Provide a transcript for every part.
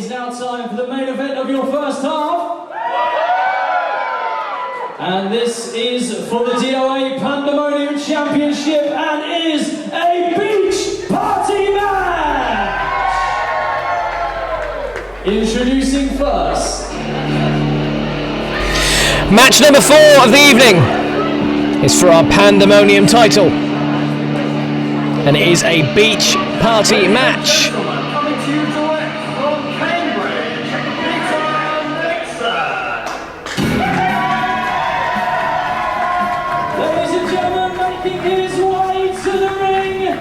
now time for the main event of your first half. And this is for the DOA Pandemonium Championship and is a beach party match! Introducing first. Match number 4 of the evening is for our Pandemonium title. And it is a beach party match. Coming to you direct from Cambridge, Peter Nixon. Ladies and gentlemen, making his way to the ring,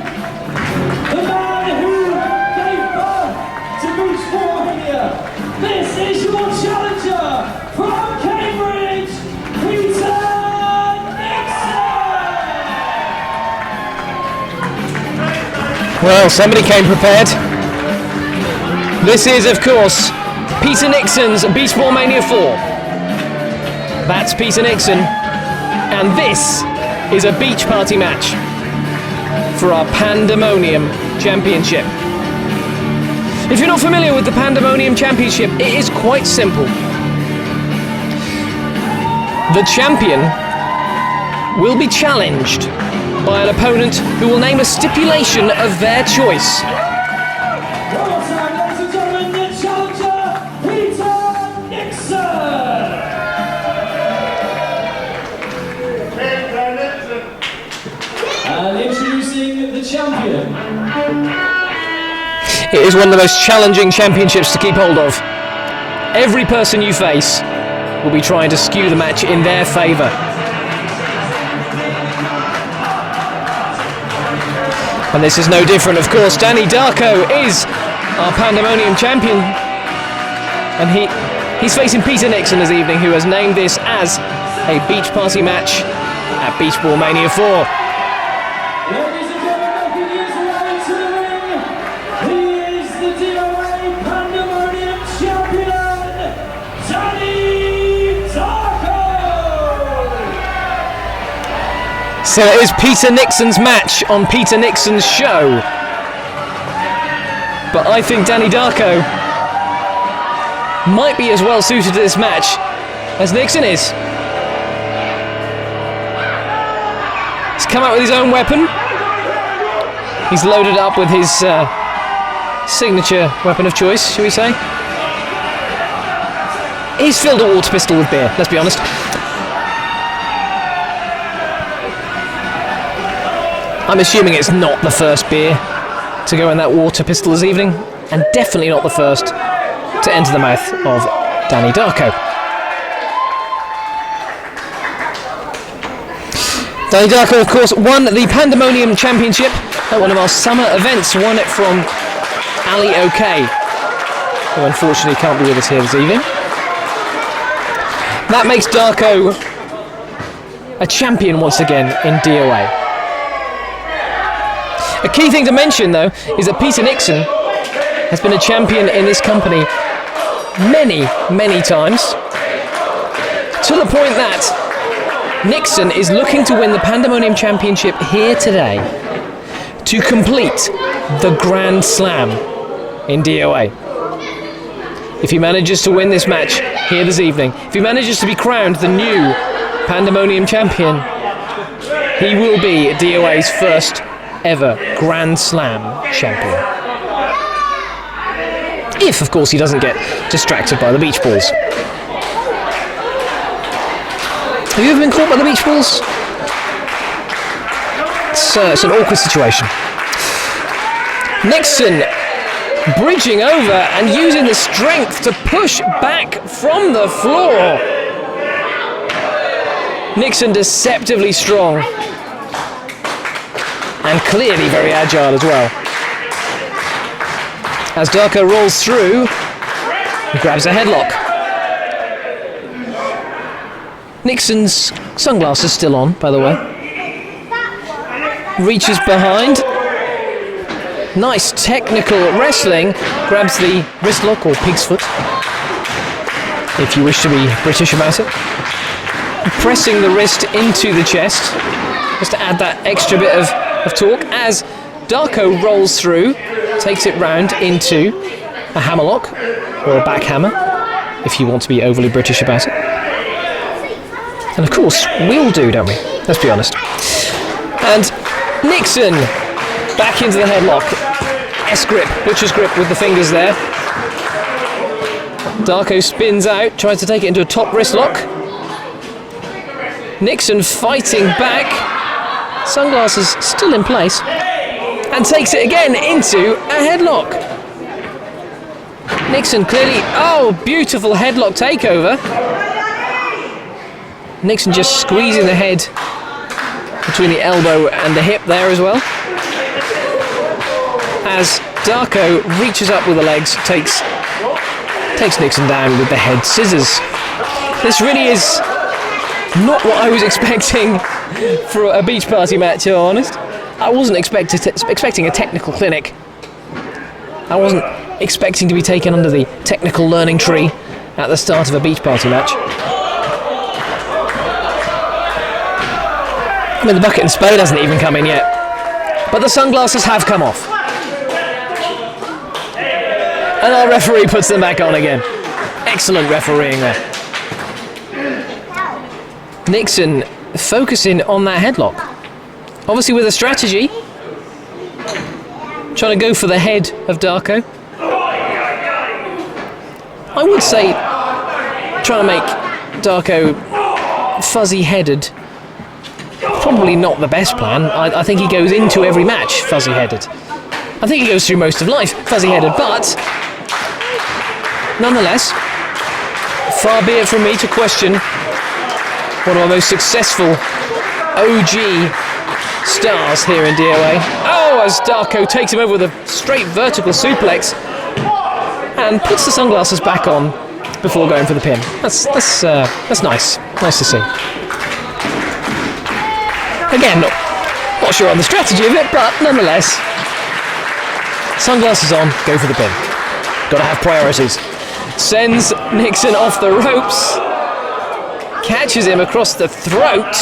the man who gave birth to Beach Mania. This is your challenger from Cambridge, Peter Nixon. Well, somebody came prepared. This is, of course, Peter Nixon's Beach Mania 4. That's Peter Nixon. And this is a beach party match for our Pandemonium Championship. If you're not familiar with the Pandemonium Championship, it is quite simple. The champion will be challenged by an opponent who will name a stipulation of their choice. One more time, ladies and gentlemen, the challenger, Peter Nixon. And introducing the champion. It is one of the most challenging championships to keep hold of. Every person you face will be trying to skew the match in their favour. And this is no different, of course. Danny Darko is our Pandemonium champion. And he's facing Peter Nixon this evening, who has named this as a beach party match at Beach Ball Mania 4. Ladies and gentlemen, making his way to the ring, he is the DOA Pandemonium Champion, Danny Darko! So it is Peter Nixon's match on Peter Nixon's show. But I think Danny Darko might be as well suited to this match as Nixon is. He's come out with his own weapon. He's loaded up with his signature weapon of choice, shall we say. He's filled a water pistol with beer, let's be honest. I'm assuming it's not the first beer to go in that water pistol this evening, and definitely not the first to enter the mouth of Danny Darko. Danny Darko, of course, won the Pandemonium Championship at one of our summer events. Won it from Ali OK, who unfortunately can't be with us here this evening. That makes Darko a champion once again in DOA. A key thing to mention, though, is that Peter Nixon has been a champion in this company many, many times, to the point that Nixon is looking to win the Pandemonium Championship here today to complete the Grand Slam in DOA. If he manages to win this match here this evening, if he manages to be crowned the new Pandemonium Champion, he will be DOA's first ever Grand Slam champion. If, of course, he doesn't get distracted by the beach balls. Have you ever been caught by the beach balls? It's an awkward situation. Nixon bridging over and using the strength to push back from the floor. Nixon deceptively strong. And clearly very agile as well. As Darko rolls through, he grabs a headlock. Nixon's sunglasses still on, by the way. Reaches behind. Nice technical wrestling. Grabs the wrist lock, or pig's foot, if you wish to be British about it. Pressing the wrist into the chest, just to add that extra bit of torque, as Darko rolls through, takes it round into a hammerlock, or a back hammer, if you want to be overly British about it. And of course, we all do, don't we? Let's be honest. And Nixon back into the headlock. S-grip, butcher's grip with the fingers there. Darko spins out, tries to take it into a top wrist lock. Nixon fighting back. Sunglasses still in place. And takes it again into a headlock. Nixon clearly, oh, beautiful headlock takeover. Nixon just squeezing the head between the elbow and the hip there as well. As Darko reaches up with the legs, takes Nixon down with the head scissors. This really is not what I was expecting for a beach party match, to be honest. I wasn't expecting a technical clinic. I wasn't expecting to be taken under the technical learning tree at the start of a beach party match. I mean, the bucket and spade hasn't even come in yet. But the sunglasses have come off. And our referee puts them back on again. Excellent refereeing there. Nixon focusing on that headlock. Obviously with a strategy. Trying to go for the head of Darko. I would say trying to make Darko fuzzy-headed. Probably not the best plan. I think he goes into every match fuzzy-headed. I think he goes through most of life fuzzy-headed, but nonetheless, far be it from me to question one of our most successful OG stars here in DOA. Oh, as Darko takes him over with a straight vertical suplex and puts the sunglasses back on before going for the pin. That's nice. Nice to see. Again, not sure on the strategy of it, but nonetheless, sunglasses on, go for the pin. Gotta have priorities. Sends Nixon off the ropes. Catches him across the throat.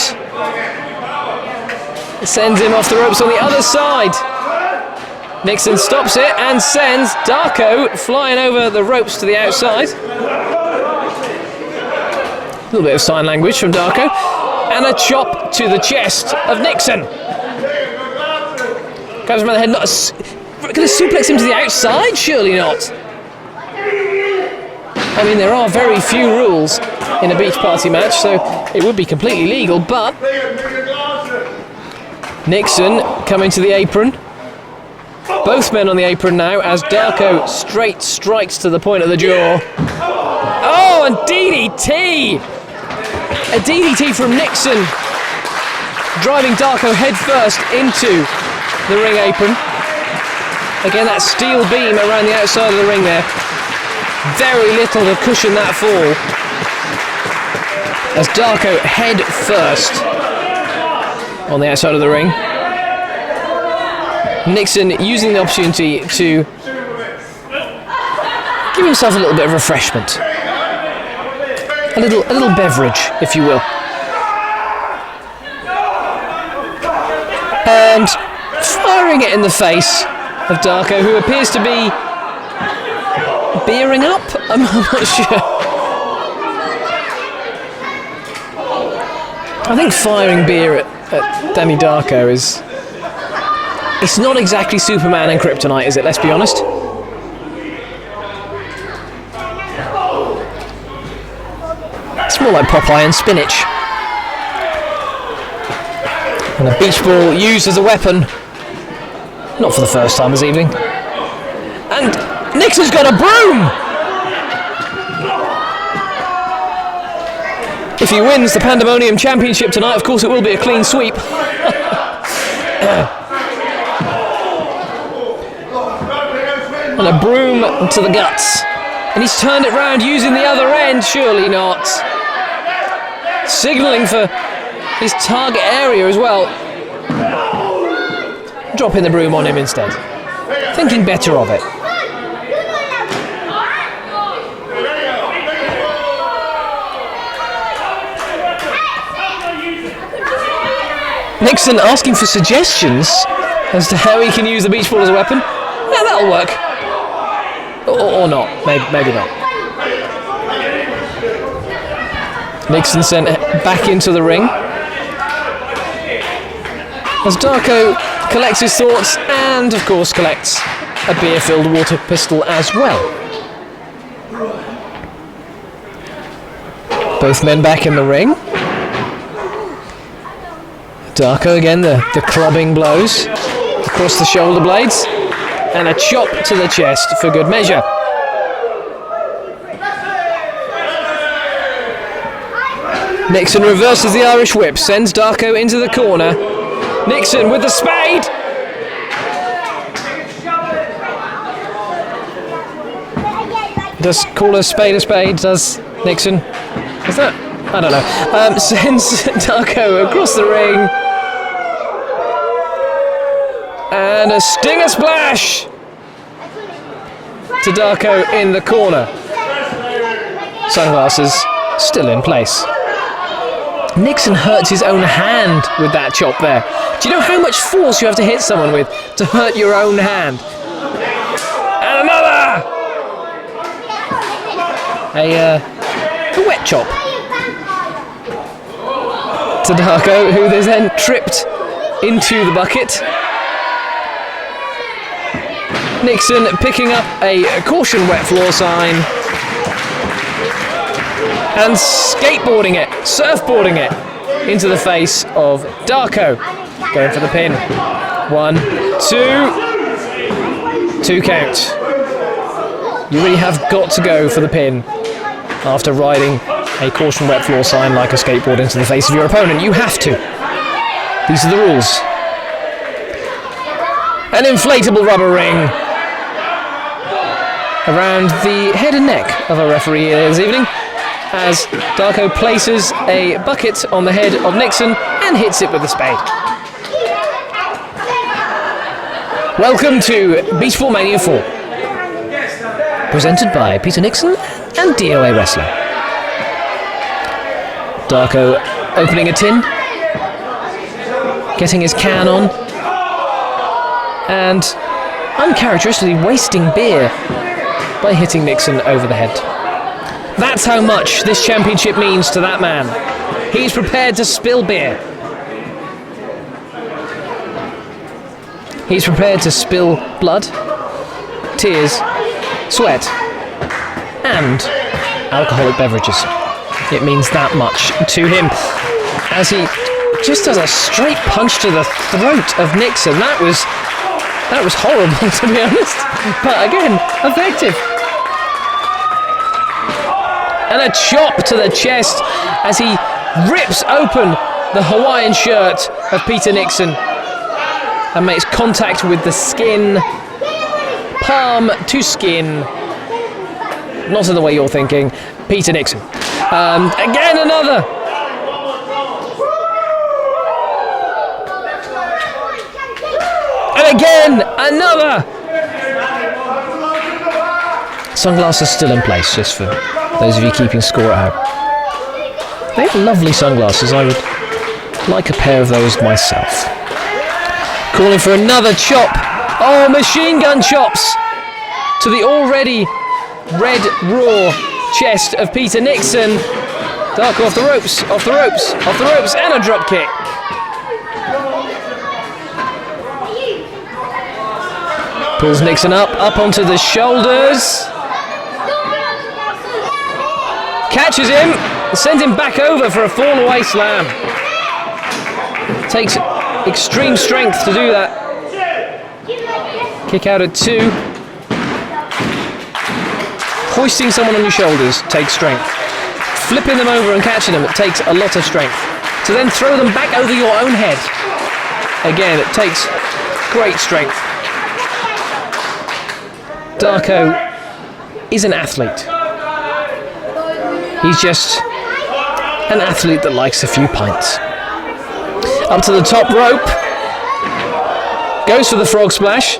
Sends him off the ropes on the other side. Nixon stops it and sends Darko flying over the ropes to the outside. A little bit of sign language from Darko. And a chop to the chest of Nixon. Grabs him by the head. Going to suplex him to the outside? Surely not. I mean, there are very few rules in a beach party match, so it would be completely legal, but Nixon coming to the apron. Both men on the apron now as Darko straight strikes to the point of the jaw. Oh, and DDT! A DDT from Nixon, driving Darko headfirst into the ring apron. Again, that steel beam around the outside of the ring there. Very little to cushion that fall. As Darko head first on the outside of the ring. Nixon using the opportunity to give himself a little bit of refreshment. A little beverage, if you will. And firing it in the face of Darko, who appears to be beering up? I'm not sure. I think firing beer at Danny Darko is... It's not exactly Superman and Kryptonite, is it? Let's be honest. It's more like Popeye and spinach. And a beach ball used as a weapon. Not for the first time this evening. And Nixon's got a broom! If he wins the Pandemonium Championship tonight, of course it will be a clean sweep. And a broom to the guts. And he's turned it round using the other end, surely not. Signalling for his target area as well. Dropping the broom on him instead. Thinking better of it. Nixon asking for suggestions as to how he can use the beach ball as a weapon. Yeah, that'll work. Or not. Maybe not. Nixon sent back into the ring. As Darko collects his thoughts and, of course, collects a beer-filled water pistol as well. Both men back in the ring. Darko again, the clubbing blows across the shoulder blades, and a chop to the chest for good measure. Nixon reverses the Irish whip, sends Darko into the corner. Nixon with the spade! Does call a spade, does Nixon? Is that? I don't know. Sends Darko across the ring. And a stinger splash to Darko in the corner. Sunglasses still in place. Nixon hurts his own hand with that chop there. Do you know how much force you have to hit someone with to hurt your own hand? And another! A wet chop to Darko, who is then tripped into the bucket. Nixon picking up a caution wet floor sign and skateboarding it, surfboarding it into the face of Darko. Going for the pin. 1, 2. 2 count. You really have got to go for the pin after riding a caution wet floor sign like a skateboard into the face of your opponent. You have to. These are the rules. An inflatable rubber ring around the head and neck of a referee here this evening, as Darko places a bucket on the head of Nixon and hits it with a spade. Welcome to Beachball Mania 4, presented by Peter Nixon and DOA Wrestling. Darko opening a tin, getting his can on, and uncharacteristically wasting beer by hitting Nixon over the head. That's how much this championship means to that man. He's prepared to spill beer. He's prepared to spill blood, tears, sweat, and alcoholic beverages. It means that much to him, as he just does a straight punch to the throat of Nixon. That was horrible, to be honest, but again, effective. And a chop to the chest as he rips open the Hawaiian shirt of Peter Nixon and makes contact with the skin, palm to skin. Not in the way you're thinking. Peter Nixon. Again, another. And again, another. Sunglasses still in place, just for those of you keeping score at home. They have lovely sunglasses. I would like a pair of those myself. Calling for another chop. Oh, machine gun chops to the already red raw chest of Peter Nixon. Darko off the ropes, off the ropes, off the ropes, and a drop kick. Pulls Nixon up onto the shoulders. Catches him, sends him back over for a fall away slam. Takes extreme strength to do that. Kick out at 2. Hoisting someone on your shoulders takes strength. Flipping them over and catching them, it takes a lot of strength. To then throw them back over your own head, again, it takes great strength. Darko is an athlete. He's just an athlete that likes a few pints. Up to the top rope. Goes for the frog splash.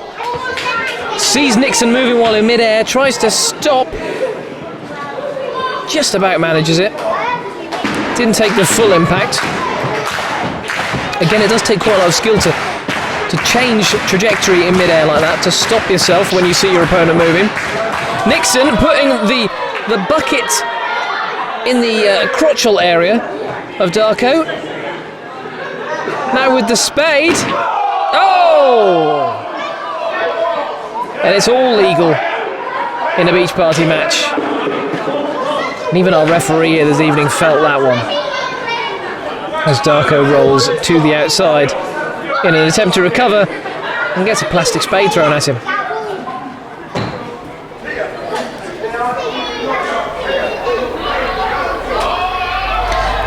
Sees Nixon moving while in midair. Tries to stop. Just about manages it. Didn't take the full impact. Again, it does take quite a lot of skill to change trajectory in midair like that, to stop yourself when you see your opponent moving. Nixon putting the bucket in the crotchal area of Darko. Now with the spade. Oh! And it's all legal in a beach party match. And even our referee here this evening felt that one. As Darko rolls to the outside in an attempt to recover and gets a plastic spade thrown at him.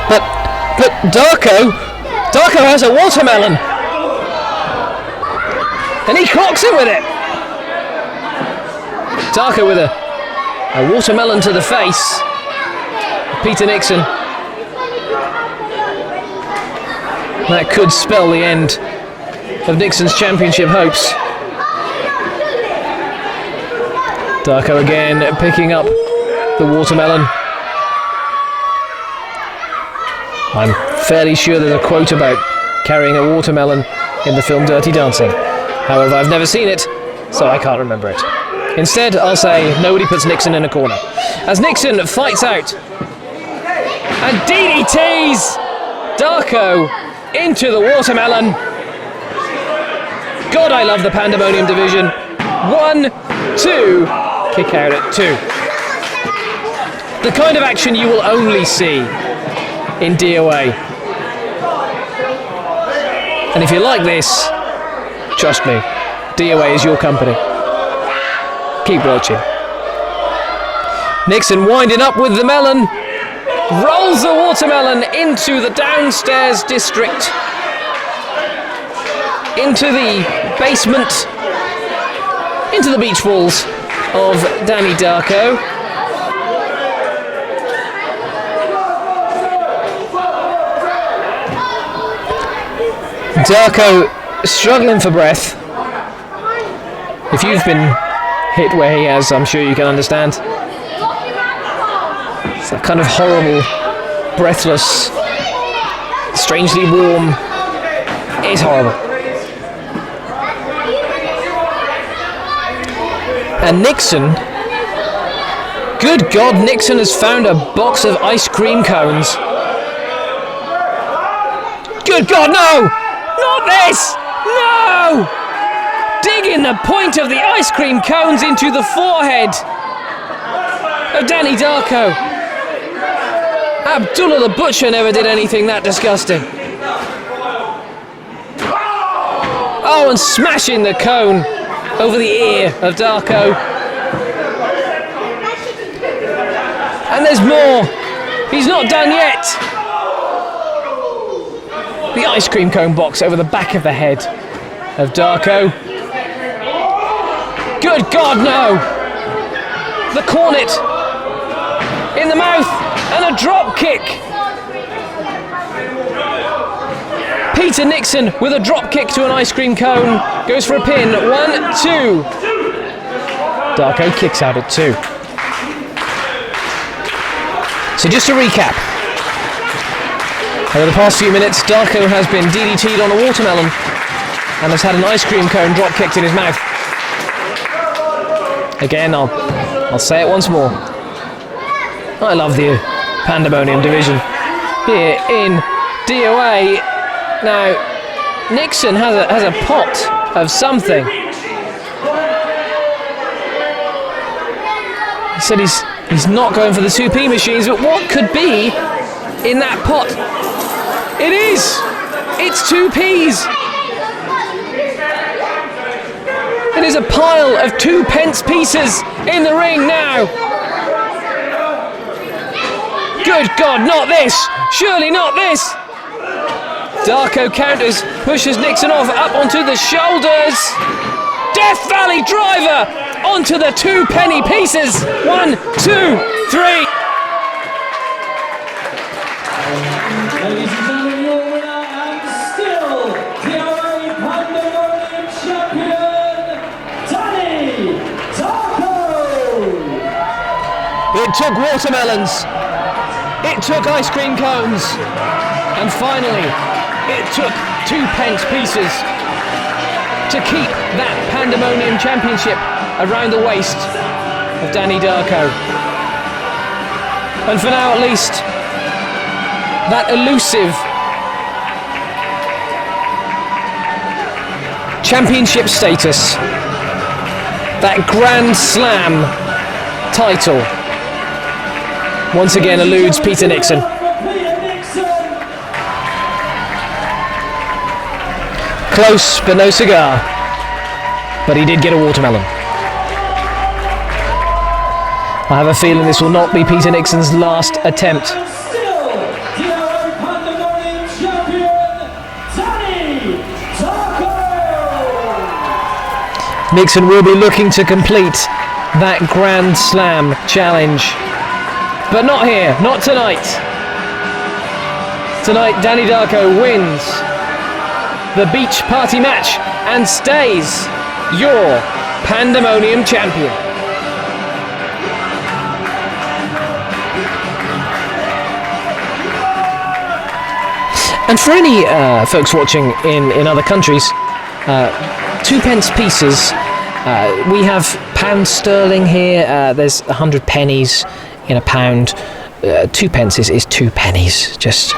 But Darko has a watermelon. And he clocks him with it. Darko with a watermelon to the face. Peter Nixon. That could spell the end of Nixon's championship hopes. Darko again picking up the watermelon. I'm fairly sure there's a quote about carrying a watermelon in the film Dirty Dancing. However, I've never seen it, so I can't remember it. Instead, I'll say nobody puts Nixon in a corner. As Nixon fights out and DDTs Darko into the watermelon. God, I love the Pandemonium division. 1, 2, kick out at 2. The kind of action you will only see in DOA. And if you like this, trust me, DOA is your company. Keep watching. Nixon winding up with the melon, rolls the watermelon into the downstairs district, into the basement, into the beach balls of Danny Darko. Darko struggling for breath. If you've been hit where he has, I'm sure you can understand. It's that kind of horrible, breathless, strangely warm. It's horrible. And Nixon, good God, Nixon has found a box of ice cream cones. Good God, no! Not this! No! Digging the point of the ice cream cones into the forehead of Danny Darko. Abdullah the Butcher never did anything that disgusting. Oh, and smashing the cone over the ear of Darko. And there's more. He's not done yet. The ice cream cone box over the back of the head of Darko. Good God, no! The cornet in the mouth and a drop kick. Peter Nixon with a drop kick to an ice cream cone goes for a pin. 1, 2. Darko kicks out at 2. So just to recap. Over the past few minutes, Darko has been DDT'd on a watermelon and has had an ice cream cone drop kicked in his mouth. Again, I'll say it once more. I love the Pandemonium division here in DOA. Now, Nixon has a pot of something. He said he's not going for the 2p machines, but what could be in that pot? It is! It's 2p's! It is a pile of 2p pieces in the ring now! Good God, not this! Surely not this! Darko counters, pushes Nixon off, up onto the shoulders! Death Valley driver! Onto the 2p pieces! 1, 2, 3! Ladies and gentlemen, your winner and still DOA Pandemonium Champion Danny Darko! It took watermelons, it took ice cream cones, and finally, it took 2p pieces to keep that Pandemonium Championship around the waist of Danny Darko. And for now at least, that elusive championship status, that Grand Slam title, once again eludes Peter Nixon. Close, but no cigar. But he did get a watermelon. I have a feeling this will not be Peter Nixon's last attempt. Still, Pandemonium Champion Danny Darko. Nixon will be looking to complete that Grand Slam challenge. But not here, not tonight. Tonight, Danny Darko wins the beach party match and stays your Pandemonium Champion. And for any folks watching in other countries, 2 pence pieces, we have pound sterling here, there's 100 pennies in a pound, 2 pence is 2 pennies, just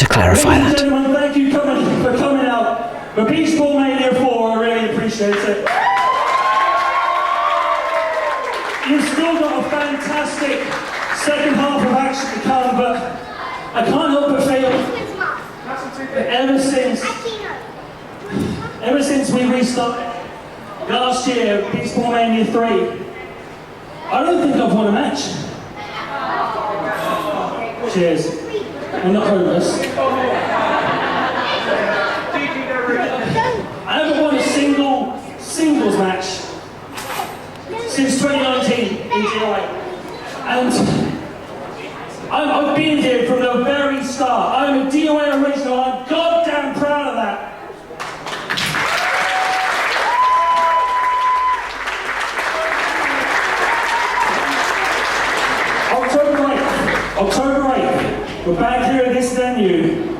to clarify that. Ladies and gentlemen, thank you for coming out. The Beach Ball Mania 4, I really appreciate it. You've still got a fantastic second half of action to come, but I can't help but feel that ever since we restarted last year, Beach Ball Mania 3, I don't think I've won a match. Cheers. I'm not hopeless. I haven't won a singles match since 2019 in DOA. And I've been here from the very start. I'm a DOA original. I'm goddamn proud of that. October 8th, we're back here at this venue.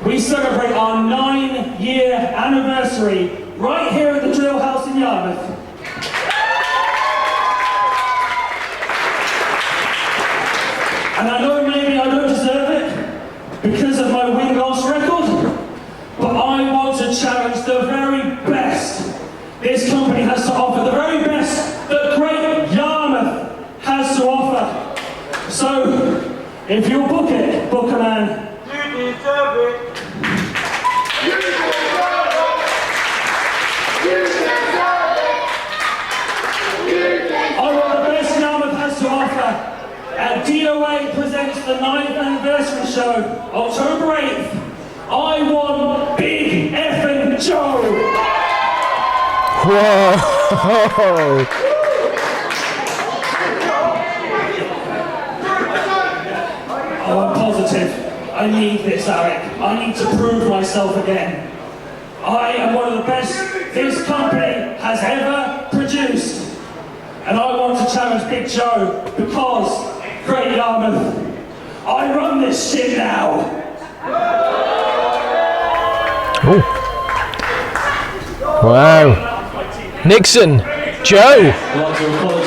We celebrate our 9-year anniversary right here at the Drill House in Yarmouth. And I know maybe I don't deserve it because of my win-loss record, but I want to challenge the very best this company has to offer, the very best that Great Yarmouth has to offer. So, if you'll book it, book a man. You deserve it. You deserve it. You deserve it. You deserve it. I want the best Yarmouth has to offer. And DOA presents the 9th anniversary show, October 8th. I want Big Effin' Joe. Whoa! Oh, I'm positive. I need this, Eric. I need to prove myself again. I am one of the best this company has ever produced. And I want to challenge Big Joe because, Great Yarmouth, I run this shit now. Ooh. Wow. Nixon, Joe. I'd like to apologise